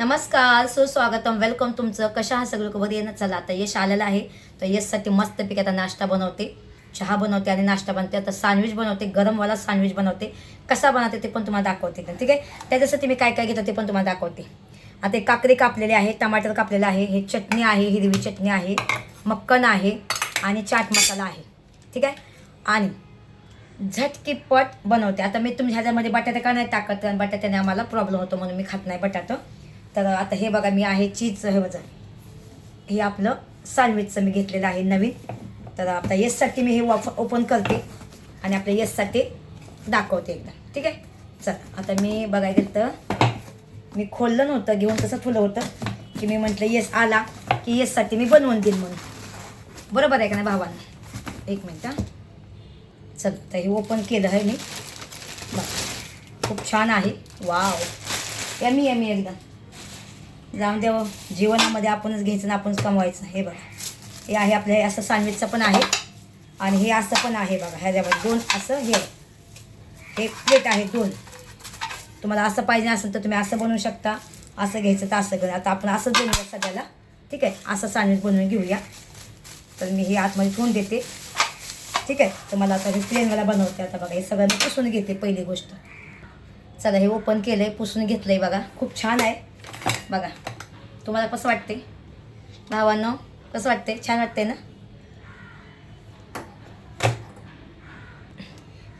नमस्कार, सुस्वागतम, वेलकम तुमचं. कशा हा सगळं बरं येणं. चला आता यश आलेलं आहे, तर यशसाठी मस्तपैकी आता नाश्ता बनवते, चहा बनवते आणि नाश्ता बनवते. आता सँडविच बनवते, गरमवाला सँडविच बनवते. कसा बनवते ते पण तुम्हाला दाखवते, ठीक आहे. त्याच्यासाठी मी काय काय घेतो ते पण तुम्हाला दाखवते. आता काकडी कापलेली आहे, टमाटर कापलेलं आहे, हे चटणी आहे, हिरवी चटणी आहे, मक्कन आहे आणि चाट मसाला आहे, ठीक आहे. आणि झटकीपट बनवते. आता मी तुमच्या ह्याच्यामध्ये बटाटे का नाही टाकत, बटाट्याने आम्हाला प्रॉब्लेम होतो म्हणून मी खात नाही बटाटं. तर आता हे बघा, मी आहे चीज, हे वजन हे आपलं सँडविचचं मी घेतलेलं आहे नवीन. तर आता येससाठी मी हे ओपन करते आणि आपल्या येससाठी दाखवते एकदा, ठीक आहे. चला आता मी बघायला तर मी खोललं नव्हतं, घेऊन तसं ठुलं होतं की मी म्हटलं येस आला की येससाठी मी बनवून देईन म्हणून. बरोबर आहे का नाही भावांना? एक मिनटं. चल तर हे ओपन केलं आहे मी. बघा खूप छान आहे. वाव, यमी यमी एकदम. जाऊन द्यावं, जीवनामध्ये आपणच घ्यायचं ना आपणच कमवायचं. हे बघा, हे आहे आपलं, हे असं सँडविचचं पण आहे आणि हे असं पण आहे. बघा ह्याच्यामध्ये दोन असं हे प्लेट आहे दोन. तुम्हाला असं पाहिजे असेल तर तुम्ही असं बनवू शकता, असं घ्यायचं तर असं घेऊन. आता आपण असंच बनवूया सध्याला, ठीक आहे. असं सँडविच बनवून घेऊया. तर मी हे आतमध्ये ठेवून देते, ठीक आहे. तर मला आता हे प्लेनवाला बनवते. आता बघा हे सगळं मी पुसून घेते पहिली गोष्ट. चला हे ओपन केलं आहे, पुसून घेतलं आहे. बघा खूप छान आहे. बघा तुम्हाला कसं वाटते भावांनो, कसं वाटते? छान वाटते ना?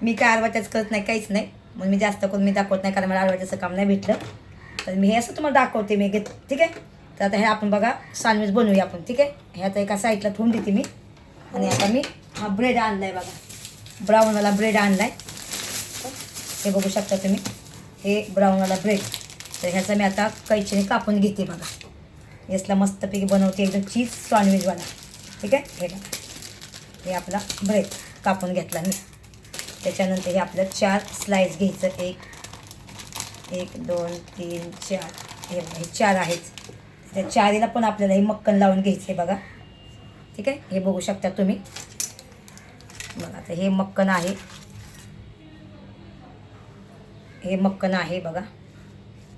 मी काय आरवाट्याच करत नाही, काहीच नाही. मग मी जास्त करून मी दाखवत नाही, कारण मला आरवाट्याचं काम नाही भेटलं. तर मी हे असं तुम्हाला दाखवते मी घेत, ठीक आहे. तर आता हे आपण बघा सँडविच बनवूया आपण, ठीक आहे. हे आता एका साईडला ठेवून देते मी. आणि आता मी हा ब्रेड आणला आहे बघा, ब्राऊनवाला ब्रेड आणला आहे. हे बघू शकता तुम्ही, हे ब्राऊनवाला ब्रेड. तर ह्याचा मी आता कैचीने कापून घेते. बघा यासला मस्तपैकी बनवते एकदम चीज सँडविचवाला, ठीक आहे. हे बघा, हे आपला ब्रेड कापून घेतला मी. त्याच्यानंतर हे आपलं 4 स्लाईस घ्यायचं. 1 2 3 4. हे बघा हे 4 आहेत. त्या 4ला पण आपल्याला हे मक्कन लावून घ्यायचं आहे बघा, ठीक आहे. हे बघू शकता तुम्ही. बघा आता हे मक्कन आहे, हे मक्कन आहे बघा.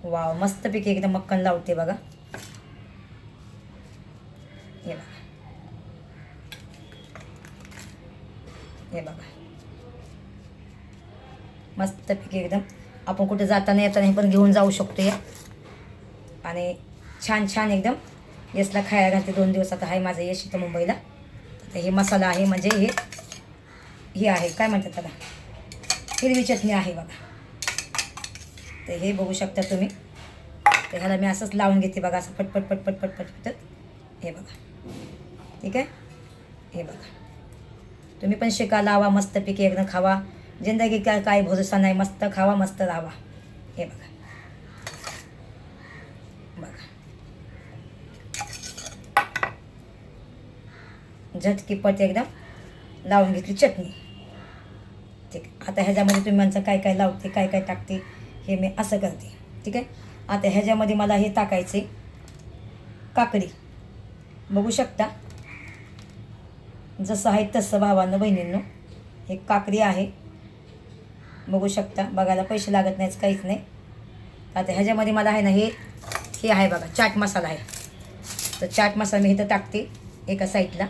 वाव, मस्तपैकी एकदम मक्कन लावते बघा. हे बघा, हे बघा मस्तपैकी एकदम. आपण कुठे जाताना येताना हे पण घेऊन जाऊ शकतो या. आणि छान छान एकदम यशला खायला घालते. 2 दिवस आता आहे माझं यश इथं मुंबईला. तर हे मसाला आहे, म्हणजे हे आहे काय म्हणतात त्याला, हिरवी चटणी आहे बघा. तर हे बघू शकता तुम्ही. तर ह्याला मी असंच लावून घेते बघा, असं पटपट पटपट पटपट पटत. हे बघा, ठीक आहे. हे बघा तुम्ही पण शिका, लावा मस्तपैकी एकदम खावा. जिंदगी काय भरोसा नाही, मस्त खावा मस्त राहावा. हे बघा, बघा झटकीपट एकदम लावून घेतली चटणी, ठीक आहे. आता ह्याच्यामध्ये तुम्ही म्हणता काय काय लावते, काय काय टाकते, हे मी असं करते, ठीक आहे. आता ह्याच्यामध्ये मला हे टाकायचे काकडी. बघू शकता जसं आहे तसं भावांनो बहिणींनो. हे काकडी आहे, बघू शकता. बघायला पैसे लागत नाहीच, काहीच नाही. आता ह्याच्यामध्ये मला आहे ना हे आहे बघा, चाट मसाला आहे. तर चाट मसाला मी इथं टाकते एका साईडला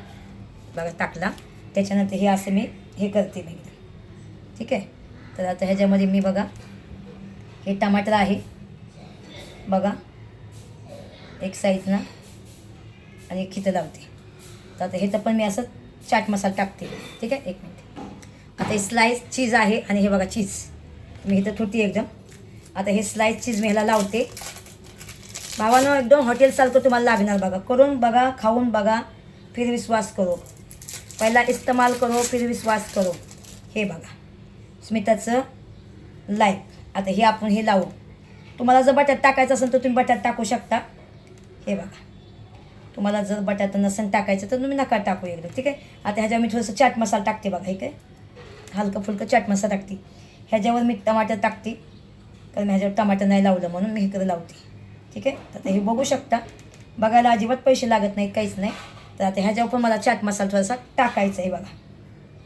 बघा, टाकला. त्याच्यानंतर हे असं मी हे करते मी एकदम, ठीक आहे. तर आता ह्याच्यामध्ये मी बघा हे टमाटर आहे बघा एक साईडनं आणि एक खितं लावते. तर आता हे तर पण मी असं चाट मसाला टाकते, ठीक आहे. एक मिनिट. आता हे स्लाईस चीज आहे आणि हे बघा चीज मी इथं ठेवते एकदम. आता हे स्लाईस चीज मी ह्याला लावते. भावानं एकदम हॉटेलसारखं तुम्हाला लागणार बघा. करून बघा, खाऊन बघा, फिर विश्वास करो. पहिला इस्तेमाल करो फिर विश्वास करो. हे बघा स्मिताचं लाईफ. आता हे आपण हे लावू. तुम्हाला जर बटाट टाकायचं असेल तर तुम्ही बटाट टाकू शकता. हे बघा, तुम्हाला जर बटाटा नसेल टाकायचं तर तुम्ही नका टाकू एकदम, ठीक आहे. आता ह्याच्यावर मी थोडंसं चाट मसाला टाकते बघा. हे काय हलकं फुलकं चाट मसाला टाकते. ह्याच्यावर मी टमाटर टाकते, कारण मी ह्याच्यावर टमाटर नाही लावलं म्हणून मी इकडे लावते, ठीक आहे. तर हे बघू शकता. बघायला अजिबात पैसे लागत नाहीत, काहीच नाही. तर आता ह्याच्यावर पण मला चाट मसाला थोडासा टाकायचा आहे बघा,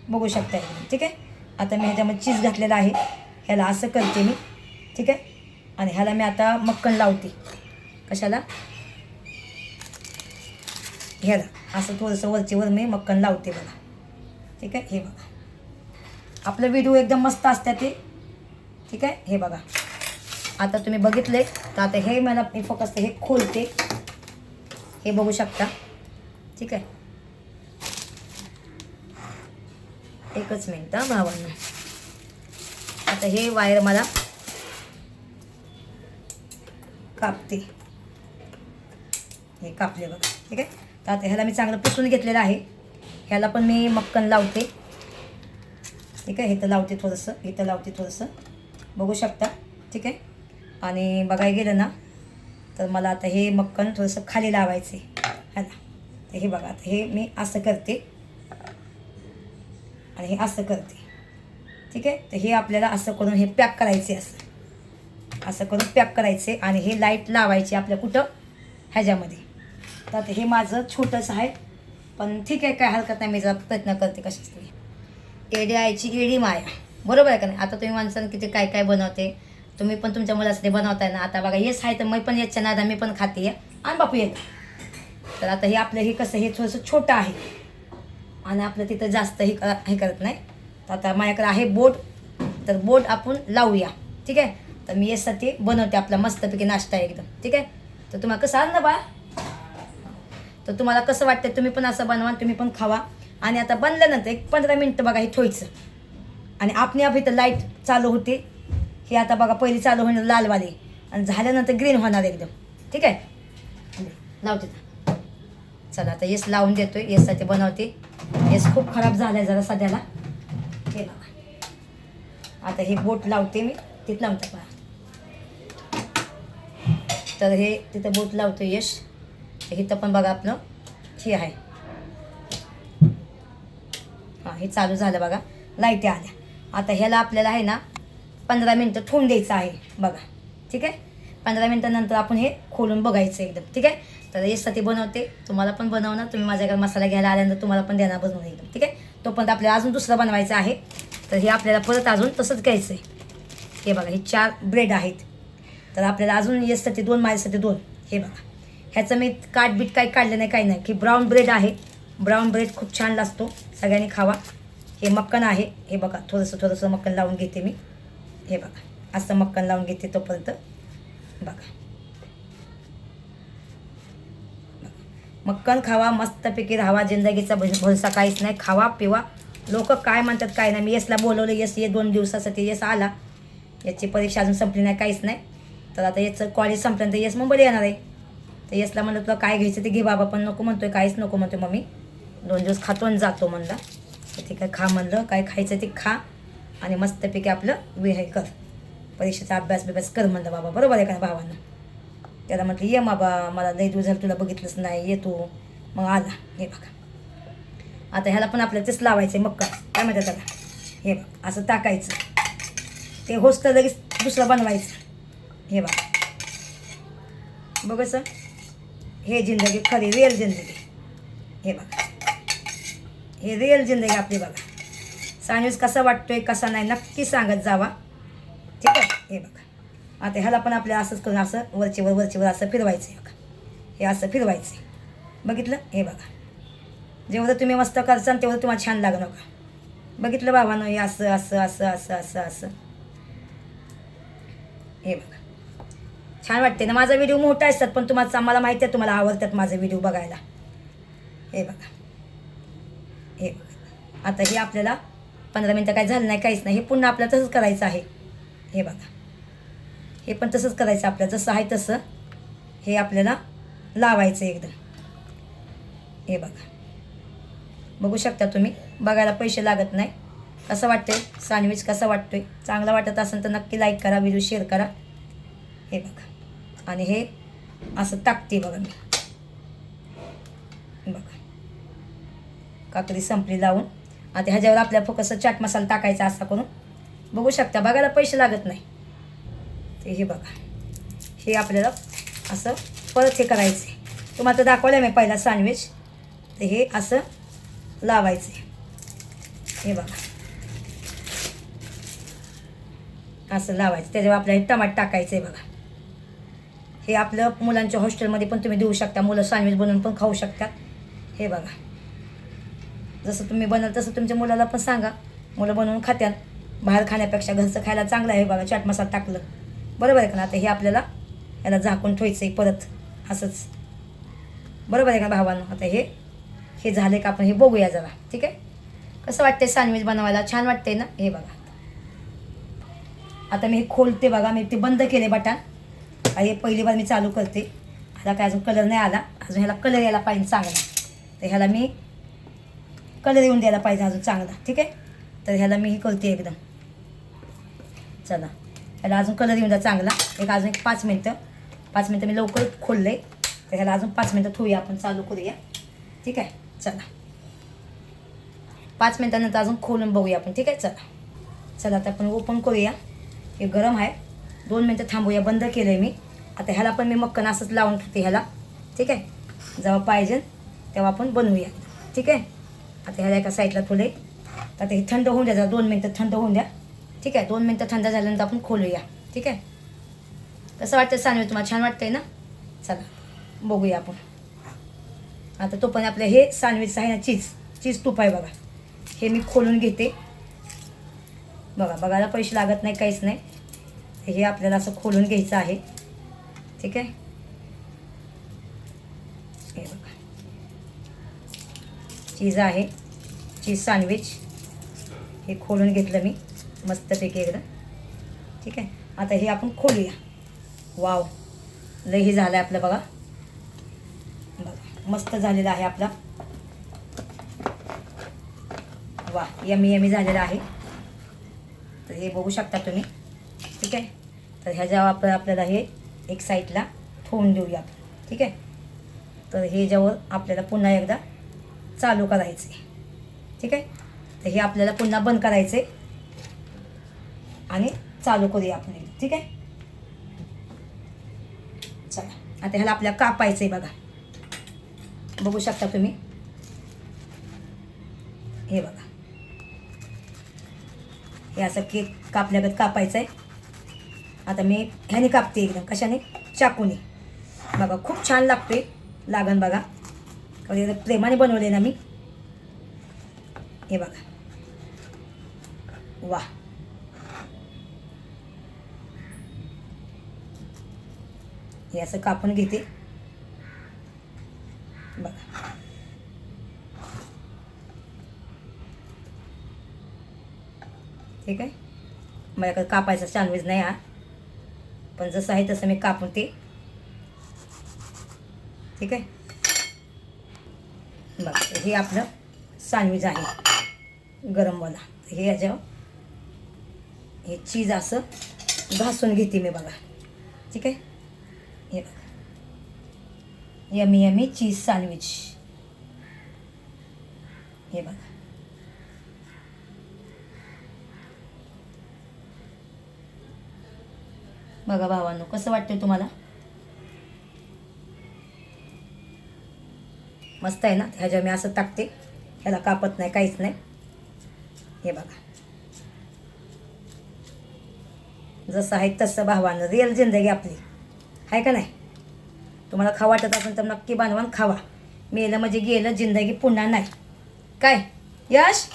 बघू शकता एकदम, ठीक आहे. आता मी ह्याच्यामध्ये चीज घातलेला आहे. ह्याला असं करते मी, ठीक आहे. आणि ह्याला मी आता मक्कन लावते. कशाला, ह्याला असं थोडंसं वरचीवर मी मक्कन लावते बघा. ठीक आहे, हे बघा आपलं व्हिडिओ एकदम मस्त असतात ते. ठीक आहे, हे बघा आता तुम्ही बघितले तर आता हे मला मी फक्त हे खोलते, हे बघू शकता. ठीक आहे, एकच मिनिट भावांना. आता हे वायर मला कापते, हे कापले बघा. ठीक आहे, तर आता ह्याला मी चांगलं पुसून घेतलेलं आहे. ह्याला पण मी मक्कन लावते. ठीक आहे, इथं लावते थोडंसं, इथं लावते थोडंसं, बघू शकता. ठीक आहे, आणि बघायला गेलं ना तर मला आता हे मक्कन थोडंसं खाली लावायचे ह्याला. तर हे बघा आता हे मी असं करते आणि हे असं करते. ठीक आहे, तर हे आपल्याला असं करून हे पॅक करायचे, असं करून पॅक करायचे आणि हे लाईट लावायची आपल्या कुठं ह्याच्यामध्ये. तर आता हे माझं छोटंसं आहे, पण ठीक आहे काय हरकत नाही, मी जरा प्रयत्न करते कशाच तरी. एडी आईची एडी माया, बरोबर आहे का नाही. आता तुम्ही माणसानं किती काय काय बनवते, तुम्ही पण तुमच्या मुलासाठी बनवताय ना. आता बघा हेच आहे तर मी पण याच्या नादा मी पण खाते आणि बापू येत. तर आता हे आपलं हे कसं हे थोडंसं छोटं आहे आणि आपलं तिथं जास्त हे करत नाही. तर आता माझ्याकडे आहे बोट, तर बोट आपण लावूया. ठीक आहे, तर मी यासाठी बनवते आपला मस्तपैकी नाश्ता एकदम. ठीक आहे, तर तुम्हाला कसं आलं ना बा, तर तुम्हाला कसं वाटतं तुम्ही पण असं बनवा, तुम्ही पण खावा. आणि आता बनल्यानंतर एक 15 मिनटं बघा हे ठेवायचं आणि आपण आप इथं लाईट चालू होते. हे आता बघा पहिली चालू होणार लालवाले आणि झाल्यानंतर ग्रीन होणार एकदम. ठीक आहे, लावते. चला आता येस लावून देतोय, येससाठी बनवते. येस खूप खराब झालाय जरा सध्याला. हे बघा आता हे बोट लावते मी, तिथं लावते पहा. तर हे तिथं बोट लावतो यश. इथं पण बघा आपलं हे आहे, हां हे चालू झालं बघा, लाईटी आल्या. आता ह्याला आपल्याला आहे ना 15 मिनटं ठेवून द्यायचं आहे बघा. ठीक आहे, 15 मिनटानंतर आपण हे खोलून बघायचं एकदम. ठीक आहे, तर यासाठी बनवते, तुम्हाला पण बनवणार. तुम्ही माझ्याकडे मसाला घ्यायला आल्यानंतर तुम्हाला पण देणार बनवून एकदम. ठीक आहे, तोपर्यंत आपल्याला अजून दुसरं बनवायचं आहे. तर हे आपल्याला परत अजून तसंच घ्यायचं आहे. हे बघा हे 4 ब्रेड आहेत, तर आपल्याला अजून यासाठी 2 माझ्यासाठी 2. हे बघा ह्याचं मी काटबीट काही काढलं नाही, काही नाही. की ब्राऊन ब्रेड आहे, ब्राऊन ब्रेड खूप छान लागतो, सगळ्यांनी खावा. हे मक्कन आहे, हे बघा थोडंसं मक्कन लावून घेते मी. हे बघा असं मक्कन लावून घेते तोपर्यंत बघा. मक्कन खावा, मस्तपैकी राहावा, जिंदगीचा भरोसा काहीच नाही. खावा पिवा, लोक काय म्हणतात काय नाही. मी यसला बोलवलं, यस ये 2 दिवसासाठी यस आला. याची परीक्षा अजून संपली नाही, काहीच नाही. तर आता याचं कॉलेज संपल्यानंतर यस मुंबईला येणार आहे. तर यसला म्हणलं तुला काय घ्यायचं ते घे बाबा, पण नको म्हणतोय, काहीच नको म्हणतोय. मम्मी 2 दिवस खातो आणि जातो म्हणला. तर ठीक आहे खा म्हणलं, काय खायचं ते खा आणि मस्तपैकी आपलं हे कर, परीक्षेचा अभ्यास कर म्हणलं बाबा. बरोबर आहे का भावानं. त्याला म्हटलं ये बाबा, मला लई दिवस झालं तुला बघितलंच नाही, येतो. मग आला. हे बघा आता ह्याला पण आपल्याला तेच लावायचं आहे मक्का, काय म्हणतात त्याला. हे बघा असं टाकायचं, ते होस्तं लगेच दुसरं बनवायचं. हे बघा बघायचं, हे जिंदगी खरी रिअल जिंदगी. हे बघा हे रिअल जिंदगी आपली बघा. सँडविच कसा वाटतोय कसा नाही नक्की सांगत जावा. ठीक आहे, हे बघा आता ह्याला पण आपल्याला असंच करून असं वरचीवर असं फिरवायचं आहे बघा. हे असं फिरवायचं आहे, बघितलं. हे बघा जेवढं तुम्ही मस्त करसान तेवढं तुम्हाला छान लागणार का. बघितलं बाबांनो, हे असं असं असं असं असं असं. हे बघा छान वाटते ना. माझा व्हिडिओ मोठा असतात पण मला माहिती आहे तुम्हाला आवडतात माझे व्हिडिओ बघायला. हे बघा हे बघा आता हे आपल्याला 15 मिनटं काय झालं नाही, काहीच नाही. हे पुन्हा आपल्याला तसंच करायचं आहे. हे बघा हे पण तसंच करायचं आपल्याला, जसं आहे तसं हे आपल्याला लावायचं एकदम. हे बघा बघू शकता तुम्ही, बघायला पैसे लागत नाही. कसं वाटतंय सँडविच, कसं वाटतोय. चांगलं वाटत असेल तर नक्की लाईक करा, व्हिडिओ शेअर करा. हे बघा आणि हे असं टाकते बघा मी. बघा काकडी संपली लावून. आता ह्याच्यावर आपल्याला फक्त चाट मसाला टाकायचा असा करून, बघू शकता. बघायला पैसे लागत नाही. ते हे बघा हे आपल्याला असं परत हे करायचं. तुम्हाला तर दाखवलं मी पहिला सँडविच. तर हे असं लावायचं. हे बघा असं लावायचं. त्याच्यावर आपल्याला टमाटर टाकायचं आहे बघा. हे आपलं मुलांच्या हॉस्टेलमध्ये पण तुम्ही देऊ शकता, मुलं सँडविच बनवून पण खाऊ शकतात. हे बघा, जसं तुम्ही बनवलं तसं तुमच्या मुलाला पण सांगा, मुलं बनवून खात्यात. बाहेर खाण्यापेक्षा घरचं खायला चांगलं आहे. बघा, चाट मसाला टाकलं, बरोबर आहे का ना. आता हे आपल्याला याला झाकून ठेवायचं आहे परत असंच, बरोबर आहे का भावांनो. आता हे झाले का आपण हे बघूया जरा, ठीक आहे. कसं वाटतंय सँडविच बनवायला, छान वाटतंय ना. हे बघा, आता मी हे खोलते बघा, मी ते बंद केले बटन. हे पहिली बार मी चालू करते. ह्याला काय अजून कलर नाही आला, अजून ह्याला कलर यायला पाहिजे चांगला. तर ह्याला मी कलर येऊन द्यायला पाहिजे अजून चांगला, ठीक आहे. तर ह्याला मी हे करते एकदम. चला, ह्याला अजून कलर येऊन द्या चांगला. अजून 5 मिनटं मी लवकर खोलले. तर ह्याला अजून 5 मिनटं ठेवूया, आपण चालू करूया, ठीक आहे. चला, 5 मिनटानंतर अजून खोलून बघूया आपण, ठीक आहे. चला आता आपण ओपन करूया. हे गरम आहे, 2 मिनटं थांबूया. बंद केलं आहे मी. आता ह्याला पण मी मक्कन असंच लावून ठेवते ह्याला, ठीक आहे. जेव्हा पाहिजे तेव्हा आपण बनवूया, ठीक आहे. आता ह्याला एका साईडला ठेवले. आता हे थंड होऊन द्या, जरा 2 मिनटं थंड होऊन द्या, ठीक आहे. 2 मिनटं थंड झाल्यानंतर आपण खोलूया, ठीक आहे. कसं वाटतं सँडविच, तुम्हाला छान वाटतंय ना. चला बघूया आपण. आता तो पण आपलं हे सँडविच आहे ना, चीज तूप आहे बघा. हे मी खोलून घेते. बघा, बघायला पैसे लागत नाही, काहीच नाही. हे आपल्याला असं खोलून घ्यायचं आहे, ठीक आहे. हे बघा, चीज आहे, चीज सँडविच. हे खोलून घेतलं मी मस्तपैकी एकदम, ठीक आहे. आता हे आपण खोलूया. वाव, लय हे झालं आहे आपलं बघा. मस्त झालेला आहे आपला. वा, यमी झालेला आहे. तर हे बघू शकता तुम्ही, ठीक आहे. तर ह्याच्यावर आपल्याला हे एक साईडला ठेवून देऊया, ठीक आहे. तर हे ज्यावर आपल्याला पुन्हा एकदा चालू करायचे, ठीक आहे. तर हे आपल्याला पुन्हा बंद करायचे आणि चालू करूया आपण, ठीक आहे. चला, आता ह्याला आपल्याला कापायचं आहे बघा. बघू शकता तुम्ही, हे बघा. हे असं केक कापल्यागत कापायचं आहे. आता मी ह्याने कापते एकदम, कशाने, चाकूने. बघा, खूप छान लागते, लागण बघा. प्रेमाने बनवले ना मी. हे बघा, वा. हे असं कापून घेते बघा. ठीक आहे. माझ्याकडे कापायचा सँडविच नाही हा, पण जसं आहे तसं मी कापून ते, ठीक आहे. बघा, हे आपलं सँडविच आहे गरमवाला. हे याच्यावर हे चीज असं घासून घेते मी बघा, ठीक आहे. हे बघा, यमी चीज सँडविच. हे बघा, बघा भावांनो, कसं वाटतंय तुम्हाला. मस्त आहे ना. ह्याच्या मी असं टाकते, ह्याला कापत नाही, काहीच नाही. हे बघा, जसं आहे तसं भावानं, रिअल जिंदगी आपली आहे का नाही. तुम्हाला खावा वाटत असेल तर नक्की बनवा, खावा. मेलं म्हणजे गेलं, जिंदगी पुन्हा नाही. काय यश,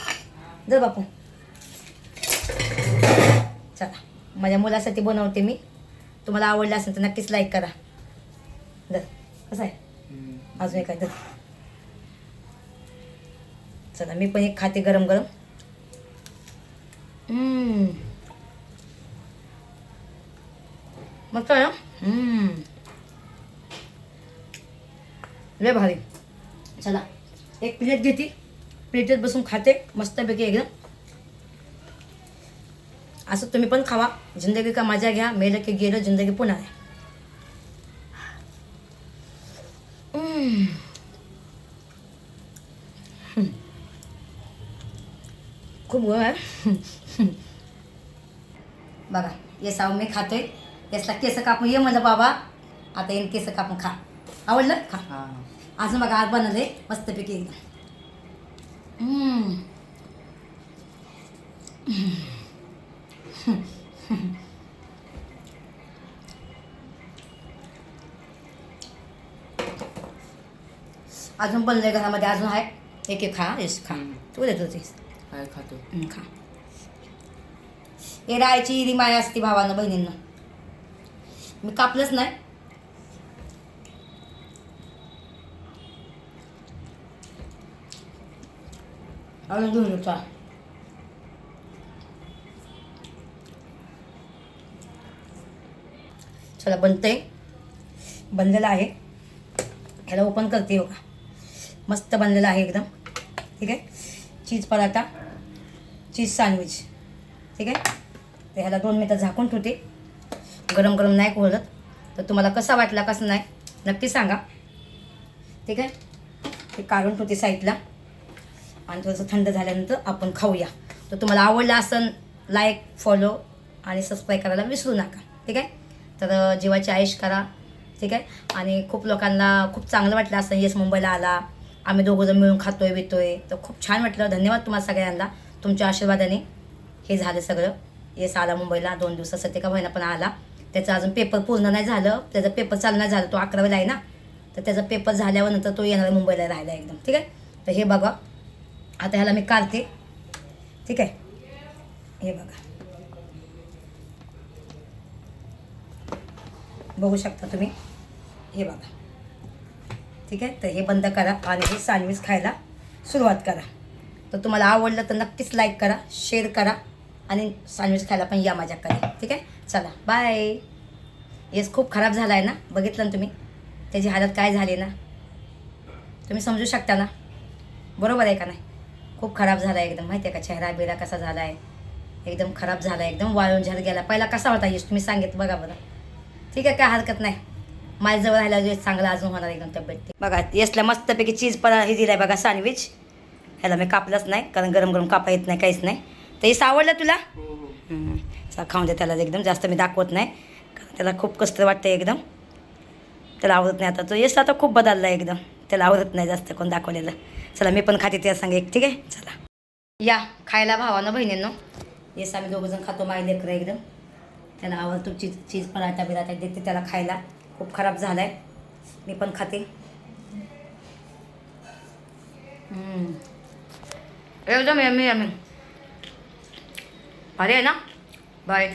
जर बापू. चला, माझ्या मुलासाठी बनवते मी. तुम्हाला आवडलं असेल तर नक्कीच लाईक करा. दर कसं आहे, अजून एक आहे दर. चला, मी पण एक खाते गरम गरम. मस्त आहे ना. लय भारी. चला, एक प्लेट घेते, प्लेटेत बसून खाते मस्तपैकी एकदम. असं तुम्ही पण खावा. जिंदगी का मजा घ्या, मेलं की गेलं, जिंदगी पुन्हा आहे. खूप गोड आहे. बघा, येसाव मी खातोय. यासला केस कापून ये म्हणलं बाबा. आता येईन केस कापून खा. आवडलं, खा. अजून बघा, आज बनवले मस्तपैकी एकदम. अजून बनलंय घरामध्ये, अजून आहे. एक एक खा, येस खा. तू देत होतीस. काय खातो. खा. हे राहायची री माया असते भावानं बहिणींना. मी कापलंच नाही. अजून घेऊन येतो. चला बनतंय, बनलेलं आहे. ह्याला ओपन करते हो का. मस्त बनलेलं आहे एकदम. ठीक आहे. चीज पराठा, चीज सँडविच. ठीक आहे. तर ह्याला 2 मिनिटं झाकून ठेवते. गरम गरम नाही खोलत. तर तुम्हाला कसा वाटला कसं नाही नक्की सांगा. ठीक आहे. ते काढून ठेवते साईडला आणि थोडंसं थंड झाल्यानंतर आपण खाऊया. तर तुम्हाला आवडलं असेल लाईक, फॉलो आणि सबस्क्राईब करायला विसरू नका. ठीक आहे. तर जेवायची आयश करा. ठीक आहे. आणि खूप लोकांना खूप चांगलं वाटलं असं येस मुंबईला आला, आम्ही दोघंजण मिळून खातोय बितोय. तर खूप छान वाटलं. धन्यवाद तुम्हाला सगळ्यांना. तुमच्या आशीर्वादाने हे झालं सगळं. येस आला मुंबईला 2 दिवसासाठी का महिना पण आला. त्याचं अजून पेपर पूर्ण नाही झालं. त्याचा पेपर चालू नाही झालं. तो 11वीला आहे ना. तर त्याचा पेपर झाल्यावर नंतर तो येणार आहे मुंबईला राहायला एकदम. ठीक आहे. तर हे बघा आता ह्याला मी काढते. ठीक आहे. हे बघा बघू शकता तुम्ही. हे बघा. ठीक आहे. तर हे बंद करा आणि हे सँडविच खायला सुरुवात करा. तर तुम्हाला आवडलं तर नक्कीच लाईक करा, शेअर करा आणि सँडविच खायला पण या माझ्याकडे. ठीक आहे. चला बाय. येस खूप खराब झाला आहे ना. बघितलं ना तुम्ही त्याची हालत काय झाली ना. तुम्ही समजू शकता ना. बरोबर आहे का नाही. खूप खराब झाला आहे एकदम. माहिती आहे का. चेहरा बिरा कसा झाला आहे. एकदम खराब झाला आहे. एकदम वाळून झाला गेला. पहिला कसा होता येस तुम्ही सांगितलं बघा बरं. ठीक आहे. काय हरकत नाही. माझ्याजवळ राहिला येस चांगला अजून होणार एकदम तब्येत. बघा येसला मस्तपैकी चीज पण हे दिलं आहे बघा सँडविच. ह्याला मी कापलंच नाही कारण गरम गरम कापा येत नाही काहीच नाही. तर येस आवडलं तुला. चला खाऊन दे त्याला. एकदम जास्त मी दाखवत नाही कारण त्याला खूप कसं वाटतं एकदम. त्याला आवडत नाही. आता तो येस आता खूप बदलला आहे एकदम. त्याला आवडत नाही जास्त कोण दाखवलेलं. चला मी पण खाते त्या सांगे एक. ठीक आहे. चला या खायला भावानं बहिणींनो. येस आम्ही दोघंजण खातो. माय लेकरं एकदम त्याला आवडतो चीज पराठा बिराठा देते त्याला खायला. खूप खराब झाला आहे. मी पण खाते. एकदम यम्मी यम्मी. भारी आहे ना. बाय.